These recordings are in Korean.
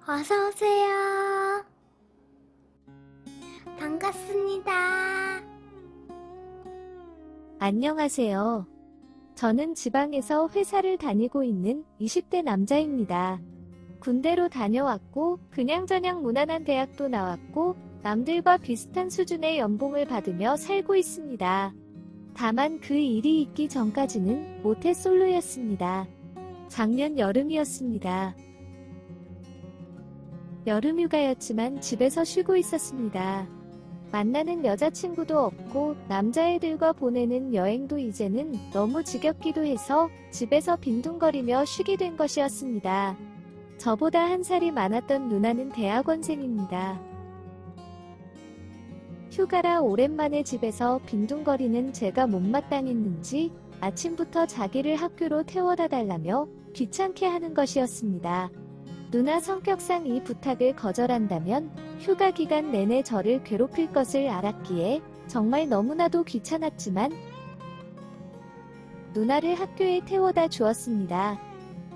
어서오세요. 반갑습니다. 안녕하세요. 저는 지방에서 회사를 다니고 있는 20대 남자입니다. 군대로 다녀왔고 그냥저냥 무난한 대학도 나왔고 남들과 비슷한 수준의 연봉을 받으며 살고 있습니다. 다만 그 일이 있기 전까지는 모태솔로였습니다. 작년 여름이었습니다. 여름휴가였지만 집에서 쉬고 있었습니다. 만나는 여자친구도 없고 남자애들과 보내는 여행도 이제는 너무 지겹기도 해서 집에서 빈둥거리며 쉬게 된 것이었습니다. 저보다 한 살이 많았던 누나는 대학원생입니다. 휴가라 오랜만에 집에서 빈둥거리는 제가 못마땅했는지 아침부터 자기를 학교로 태워다 달라며 귀찮게 하는 것이었습니다. 누나 성격상 이 부탁을 거절한다면 휴가 기간 내내 저를 괴롭힐 것을 알았기에 정말 너무나도 귀찮았지만 누나를 학교에 태워다 주었습니다.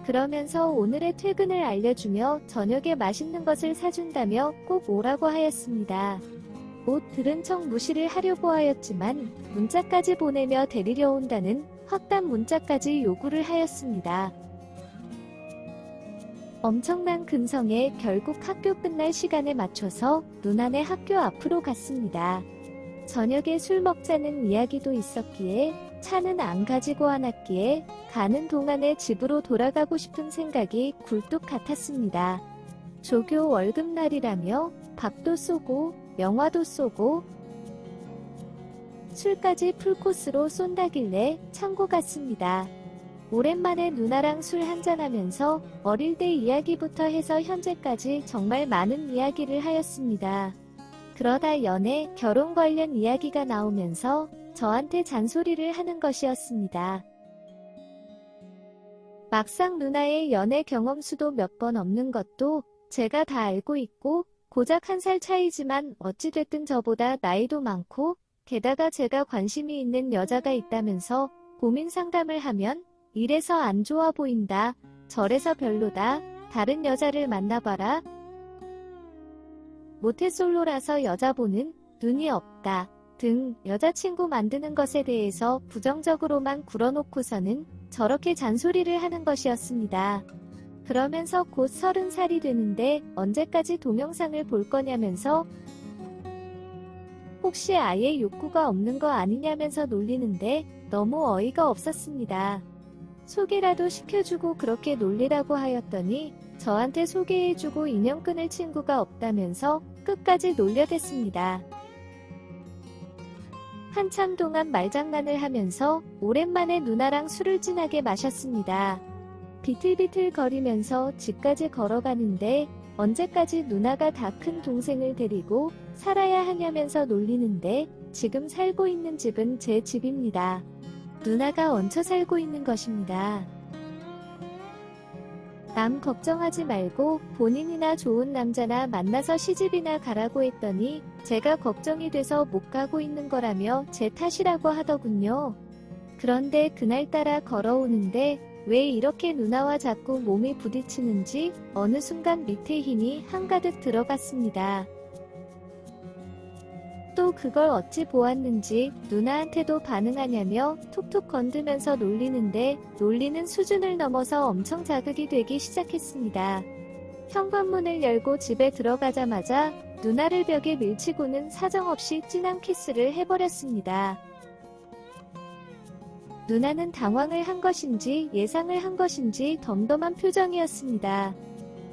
그러면서 오늘의 퇴근을 알려주며 저녁에 맛있는 것을 사준다며 꼭 오라고 하였습니다. 못 들은 척 무시를 하려고 하였지만 문자까지 보내며 데리려 온다는 확단 문자까지 요구를 하였습니다. 엄청난 근성에 결국 학교 끝날 시간에 맞춰서 누나네 학교 앞으로 갔습니다. 저녁에 술 먹자는 이야기도 있었기에 차는 안 가지고 왔기에 가는 동안에 집으로 돌아가고 싶은 생각이 굴뚝 같았습니다. 조교 월급날이라며 밥도 쏘고 영화도 쏘고 술까지 풀코스로 쏜다길래 참고 갔습니다. 오랜만에 누나랑 술 한잔하면서 어릴 때 이야기부터 해서 현재까지 정말 많은 이야기를 하였습니다. 그러다 연애, 결혼 관련 이야기가 나오면서 저한테 잔소리를 하는 것이었습니다. 막상 누나의 연애 경험 수도 몇 번 없는 것도 제가 다 알고 있고 고작 한 살 차이지만 어찌됐든 저보다 나이도 많고 게다가 제가 관심이 있는 여자가 있다면서 고민 상담을 하면 이래서 안 좋아 보인다, 저래서 별로다, 다른 여자를 만나봐라. 모태솔로라서 여자 보는 눈이 없다 등 여자친구 만드는 것에 대해서 부정적으로만 굴어놓고서는 저렇게 잔소리를 하는 것이었습니다. 그러면서 곧 30살이 되는데 언제까지 동영상을 볼 거냐면서 혹시 아예 욕구가 없는 거 아니냐면서 놀리는데 너무 어이가 없었습니다. 소개라도 시켜주고 그렇게 놀리라고 하였더니 저한테 소개해주고 인연 끊을 친구가 없다면서 끝까지 놀려댔습니다. 한참 동안 말장난을 하면서 오랜만에 누나랑 술을 진하게 마셨습니다. 비틀비틀 거리면서 집까지 걸어가는데 언제까지 누나가 다 큰 동생을 데리고 살아야 하냐면서 놀리는데 지금 살고 있는 집은 제 집입니다. 누나가 얹혀 살고 있는 것입니다. 남 걱정하지 말고 본인이나 좋은 남자나 만나서 시집이나 가라고 했더니 제가 걱정이 돼서 못 가고 있는 거라며 제 탓이라고 하더군요. 그런데 그날따라 걸어오는데 왜 이렇게 누나와 자꾸 몸이 부딪히는지 어느 순간 밑에 힘이 한가득 들어갔습니다. 또 그걸 어찌 보았는지 누나한테도 반응하냐며 툭툭 건들면서 놀리는데 놀리는 수준을 넘어서 엄청 자극이 되기 시작했습니다. 현관문을 열고 집에 들어가자마자 누나를 벽에 밀치고는 사정없이 진한 키스를 해버렸습니다. 누나는 당황을 한 것인지 예상을 한 것인지 덤덤한 표정이었습니다.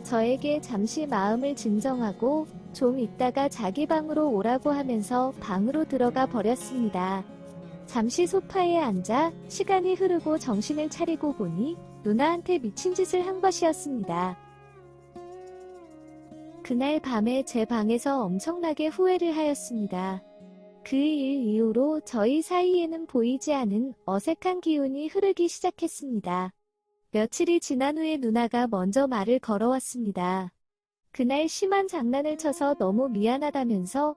저에게 잠시 마음을 진정하고 좀 있다가 자기 방으로 오라고 하면서 방으로 들어가 버렸습니다. 잠시 소파에 앉아 시간이 흐르고 정신을 차리고 보니 누나한테 미친 짓을 한 것이었습니다. 그날 밤에 제 방에서 엄청나게 후회를 하였습니다. 그 일 이후로 저희 사이에는 보이지 않은 어색한 기운이 흐르기 시작했습니다. 며칠이 지난 후에 누나가 먼저 말을 걸어왔습니다. 그날 심한 장난을 쳐서 너무 미안하다면서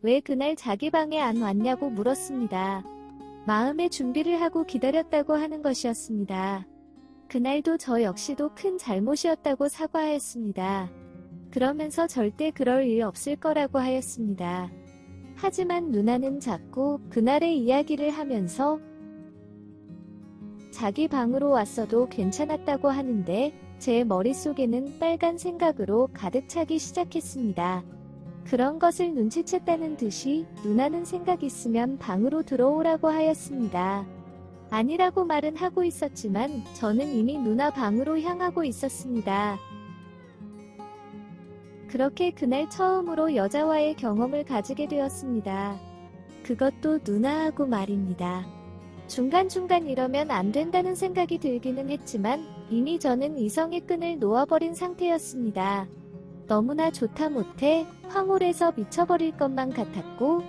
왜 그날 자기 방에 안 왔냐고 물었습니다. 마음의 준비를 하고 기다렸다고 하는 것이었습니다. 그날도 저 역시도 큰 잘못이었다고 사과하였습니다. 그러면서 절대 그럴 일 없을 거라고 하였습니다. 하지만 누나는 자꾸 그날의 이야기를 하면서 자기 방으로 왔어도 괜찮았다고 하는데 제 머릿속에는 빨간 생각으로 가득 차기 시작했습니다. 그런 것을 눈치챘다는 듯이 누나는 생각 있으면 방으로 들어오라고 하였습니다. 아니라고 말은 하고 있었지만 저는 이미 누나 방으로 향하고 있었습니다. 그렇게 그날 처음으로 여자와의 경험을 가지게 되었습니다. 그것도 누나하고 말입니다. 중간중간 이러면 안 된다는 생각이 들기는 했지만 이미 저는 이성의 끈을 놓아버린 상태였습니다. 너무나 좋다 못해 황홀해서 미쳐버릴 것만 같았고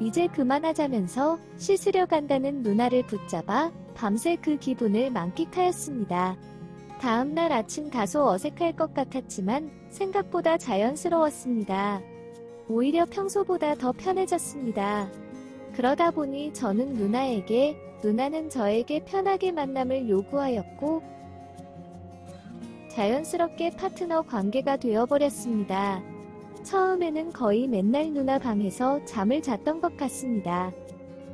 이제 그만하자면서 씻으려 간다는 누나를 붙잡아 밤새 그 기분을 만끽하였습니다. 다음날 아침 다소 어색할 것 같았지만 생각보다 자연스러웠습니다. 오히려 평소보다 더 편해졌습니다. 그러다 보니 저는 누나에게, 누나는 저에게 편하게 만남을 요구하였고 자연스럽게 파트너 관계가 되어버렸습니다. 처음에는 거의 맨날 누나 방에서 잠을 잤던 것 같습니다.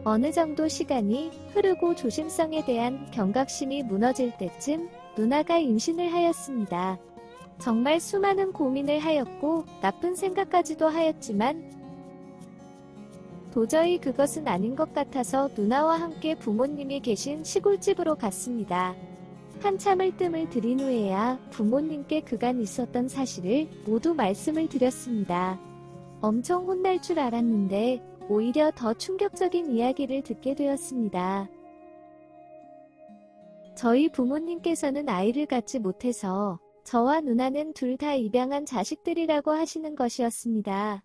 어느 정도 시간이 흐르고 조심성에 대한 경각심이 무너질 때쯤 누나가 임신을 하였습니다. 정말 수많은 고민을 하였고 나쁜 생각까지도 하였지만 도저히 그것은 아닌 것 같아서 누나와 함께 부모님이 계신 시골집으로 갔습니다. 한참을 뜸을 들인 후에야 부모님께 그간 있었던 사실을 모두 말씀을 드렸습니다. 엄청 혼날 줄 알았는데 오히려 더 충격적인 이야기를 듣게 되었습니다. 저희 부모님께서는 아이를 갖지 못해서 저와 누나는 둘 다 입양한 자식들이라고 하시는 것이었습니다.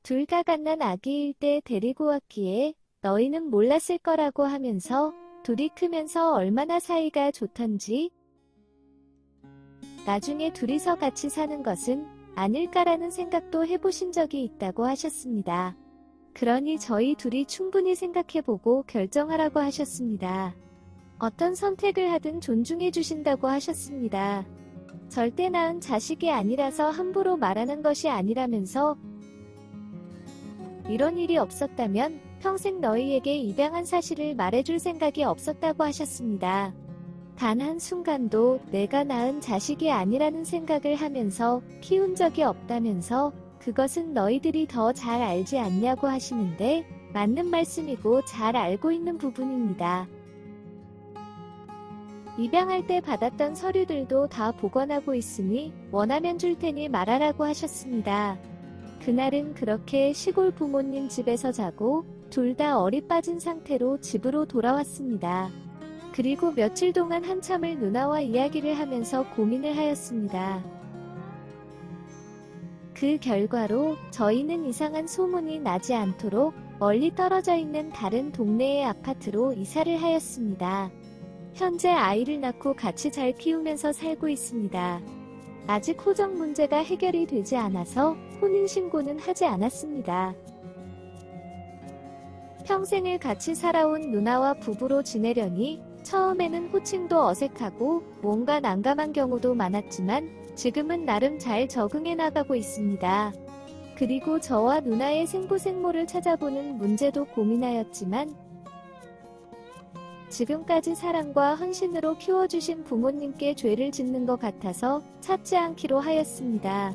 둘 다 갓난 아기일 때 데리고 왔기에 너희는 몰랐을 거라고 하면서 둘이 크면서 얼마나 사이가 좋던지 나중에 둘이서 같이 사는 것은 아닐까라는 생각도 해보신 적이 있다고 하셨습니다. 그러니 저희 둘이 충분히 생각해보고 결정하라고 하셨습니다. 어떤 선택을 하든 존중해 주신다고 하셨습니다. 절대 낳은 자식이 아니라서 함부로 말하는 것이 아니라면서 이런 일이 없었다면 평생 너희에게 입양한 사실을 말해줄 생각이 없었다고 하셨습니다. 단 한순간도 내가 낳은 자식이 아니라는 생각을 하면서 키운 적이 없다면서 그것은 너희들이 더 잘 알지 않냐고 하시는데 맞는 말씀이고 잘 알고 있는 부분입니다. 입양할 때 받았던 서류들도 다 보관하고 있으니 원하면 줄 테니 말하라고 하셨습니다. 그날은 그렇게 시골 부모님 집에서 자고 둘 다 얼이 빠진 상태로 집으로 돌아왔습니다. 그리고 며칠 동안 한참을 누나와 이야기를 하면서 고민을 하였습니다. 그 결과로 저희는 이상한 소문이 나지 않도록 멀리 떨어져 있는 다른 동네의 아파트로 이사를 하였습니다. 현재 아이를 낳고 같이 잘 키우면서 살고 있습니다. 아직 호적 문제가 해결이 되지 않아서 혼인신고는 하지 않았습니다. 평생을 같이 살아온 누나와 부부로 지내려니 처음에는 호칭도 어색하고 뭔가 난감한 경우도 많았지만 지금은 나름 잘 적응해 나가고 있습니다. 그리고 저와 누나의 생부생모를 찾아보는 문제도 고민하였지만 지금까지 사랑과 헌신으로 키워주신 부모님께 죄를 짓는 것 같아서 찾지 않기로 하였습니다.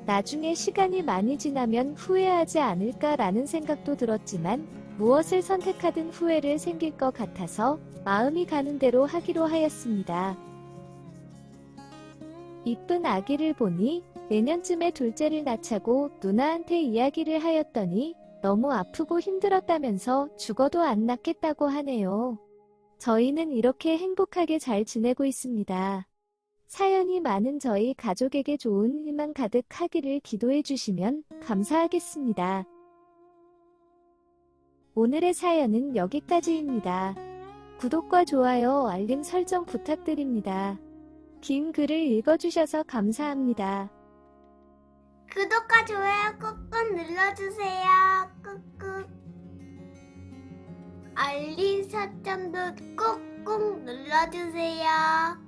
나중에 시간이 많이 지나면 후회하지 않을까라는 생각도 들었지만 무엇을 선택하든 후회를 생길 것 같아서 마음이 가는 대로 하기로 하였습니다. 이쁜 아기를 보니 내년쯤에 둘째를 낳자고 누나한테 이야기를 하였더니 너무 아프고 힘들었다면서 죽어도 안 낳겠다고 하네요. 저희는 이렇게 행복하게 잘 지내고 있습니다. 사연이 많은 저희 가족에게 좋은 일만 가득하기를 기도해 주시면 감사하겠습니다. 오늘의 사연은 여기까지입니다. 구독과 좋아요, 알림 설정 부탁드립니다. 긴 글을 읽어주셔서 감사합니다. 구독과 좋아요 꾹꾹 눌러주세요. 꾹꾹. 알림 설정도 꾹꾹. 꼭 눌러주세요.